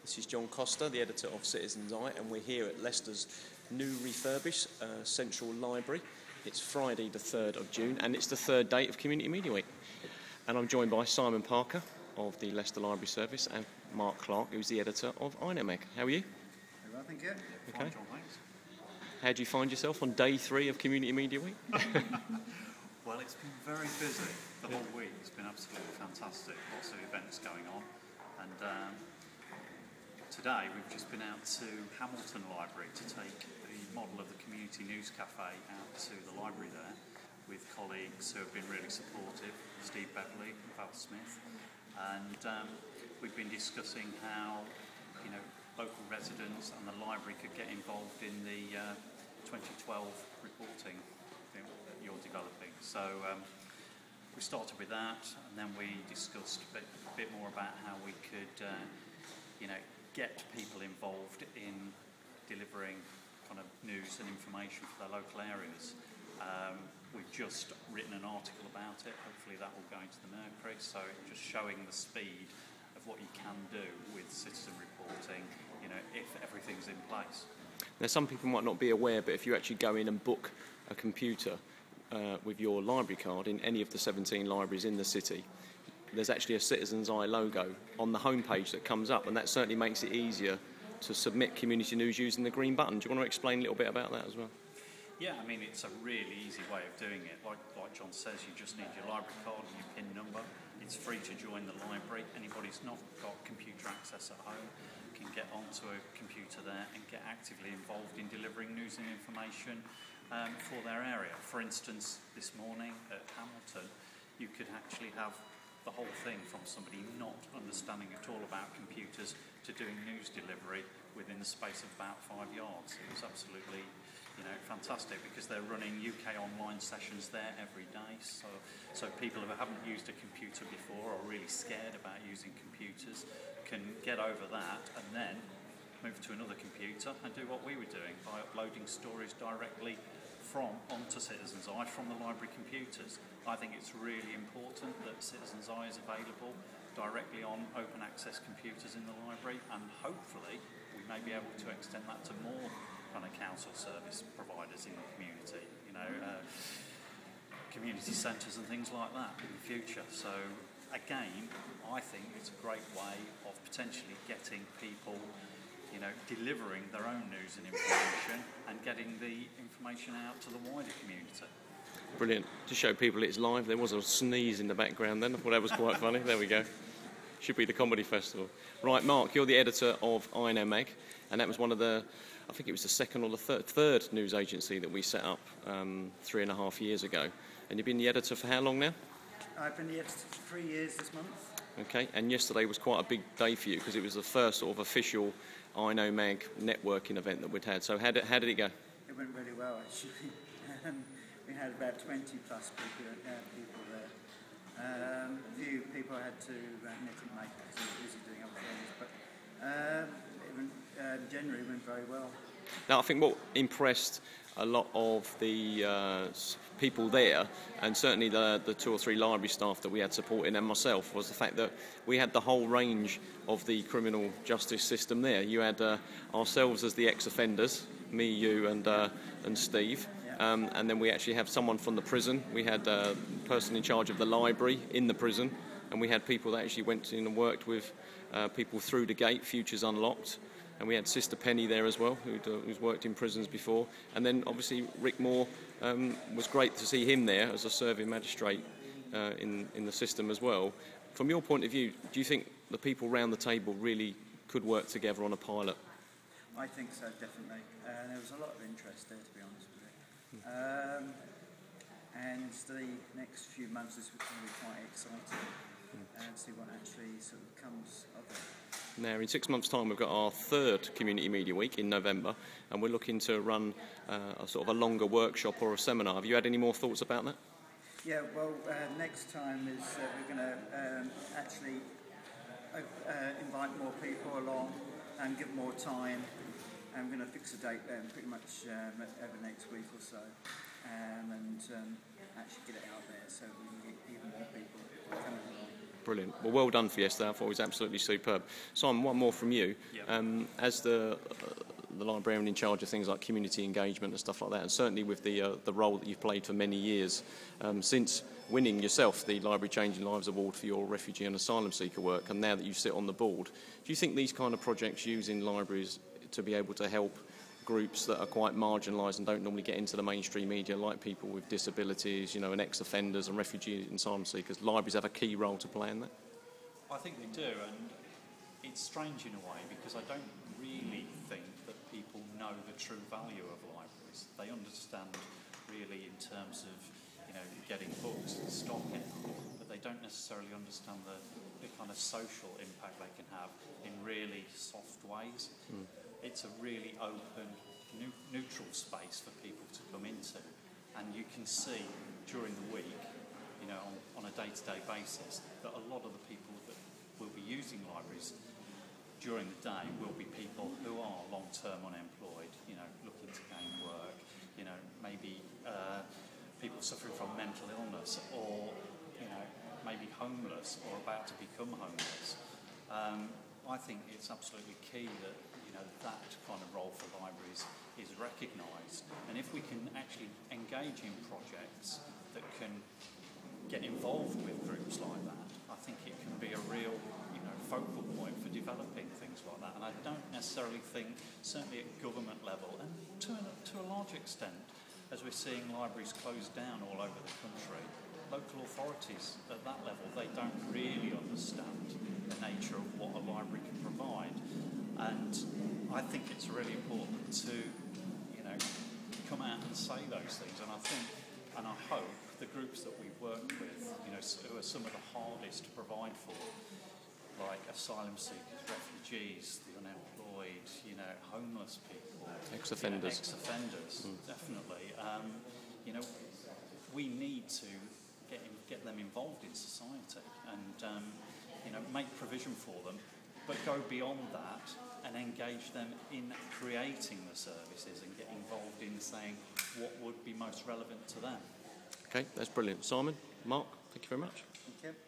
This is John Costa, the editor of Citizen's Eye, and we're here at Leicester's new refurbished Central Library. It's Friday the 3rd of June, and it's the third day of Community Media Week. And I'm joined by Simon Parker of the Leicester Library Service and Mark Clark, who's the editor of INEMEG. How are you? Very well, thank you. Okay. Fine, John, thanks. How do you find yourself on day 3 of Community Media Week? Well, it's been very busy the whole week. It's been absolutely fantastic. Lots of events going on. And today we've just been out to Hamilton Library to take the model of the Community News Cafe out to the library there with colleagues who have been really supportive, Steve Beverley and Val Smith. And we've been discussing how, local residents and the library could get involved in the 2012 reporting that you're developing. So we started with that, and then we discussed a bit more about how we could, get people involved in delivering kind of news and information for their local areas. We've just written an article about it. Hopefully that will go into the Mercury. So just showing the speed of what you can do with citizen reporting, if everything's in place. Now, some people might not be aware, but if you actually go in and book a computer with your library card in any of the 17 libraries in the city, there's actually a Citizen's Eye logo on the homepage that comes up, and that certainly makes it easier to submit community news using the green button. Do you want to explain a little bit about that as well? Yeah, I mean, it's a really easy way of doing it. Like John says, you just need your library card and your PIN number. It's free to join the library. Anybody who's not got computer access at home can get onto a computer there and get actively involved in delivering news and information for their area. For instance, this morning at Hamilton, you could actually have the whole thing from somebody not understanding at all about computers to doing news delivery within the space of about 5 yards. It was absolutely, fantastic, because they're running UK online sessions there every day. So people who haven't used a computer before or really scared about using computers can get over that and then move to another computer and do what we were doing by uploading stories directly onto Citizen's Eye from the library computers. I think it's really important that Citizen's Eye is available directly on open access computers in the library, and hopefully we may be able to extend that to more kind of council service providers in the community, community centres and things like that in the future. So again, I think it's a great way of potentially getting people delivering their own news and information and getting the information out to the wider community. Brilliant. To show people it's live, there was a sneeze in the background then. I thought that was quite funny. There we go. Should be the comedy festival. Right, Mark, you're the editor of INEMEG, and that was one of the, I think it was the second or the third news agency that we set up 3.5 years ago. And you've been the editor for how long now? I've been the editor for 3 years this month. Okay, and yesterday was quite a big day for you because it was the first sort of official INEMEG networking event that we'd had. So how did it go? It went really well, actually. We had about 20 plus people there. A few people had to nip and make it because they were busy doing other things, but generally went very well. Now, I think what impressed a lot of the people there, and certainly the 2 or 3 library staff that we had supporting and myself, was the fact that we had the whole range of the criminal justice system there. You had ourselves as the ex-offenders, me, you and Steve, and then we actually have someone from the prison. We had a person in charge of the library in the prison, and we had people that actually went in and worked with people through the gate, Futures Unlocked. And we had Sister Penny there as well, who's worked in prisons before. And then obviously Rick Moore, was great to see him there as a serving magistrate in the system as well. From your point of view, do you think the people round the table really could work together on a pilot? I think so, definitely. There was a lot of interest there, to be honest with you. And the next few months is going to be quite exciting and see what actually sort of comes of it. Now, in 6 months' time, we've got our 3rd Community Media Week in November, and we're looking to run a sort of a longer workshop or a seminar. Have you had any more thoughts about that? Yeah, well, next time is we're going to actually invite more people along and give more time. I'm going to fix a date then, pretty much over next week or so, and actually get it out there so we can get even more people coming along. Brilliant. Well done, Fiesta. I thought it was absolutely superb. Simon, one more from you. Yeah. As the librarian in charge of things like community engagement and stuff like that, and certainly with the role that you've played for many years, since winning yourself the Library Changing Lives Award for your refugee and asylum seeker work, and now that you sit on the board, do you think these kind of projects using libraries to be able to help groups that are quite marginalised and don't normally get into the mainstream media, like people with disabilities, you know, and ex-offenders and refugee and asylum seekers, libraries have a key role to play in that? I think they do, and it's strange in a way because I don't really think that people know the true value of libraries. They understand really in terms of, you know, getting books and stocking, but they don't necessarily understand the kind of social impact they can have in really soft ways. It's a really open, neutral space for people to come into, and you can see during the week, you know, on a day-to-day basis, that a lot of the people that will be using libraries during the day will be people who are long-term unemployed, you know, looking to gain work, you know, maybe people suffering from mental illness, or, you know, maybe homeless or about to become homeless. I think it's absolutely key that, you know, that kind of role for libraries is recognised, and if we can actually engage in projects that can get involved with groups like that, I think it can be a real, you know, focal point for developing things like that. And I don't necessarily think, certainly at government level, and to a large extent, as we're seeing libraries closed down all over the country, local authorities at that level, they don't really understand the nature of what a library can provide. And I think it's really important to, you know, come out and say those things. And I think, and I hope, the groups that we work with, you know, who are some of the hardest to provide for, like asylum seekers, refugees, the unemployed, you know, homeless people, Ex-offenders. You know, ex-offenders, definitely. You know, we need to get them involved in society and, you know, make provision for them, but go beyond that and engage them in creating the services and get involved in saying what would be most relevant to them. Okay, that's brilliant. Simon, Mark, thank you very much. Thank you.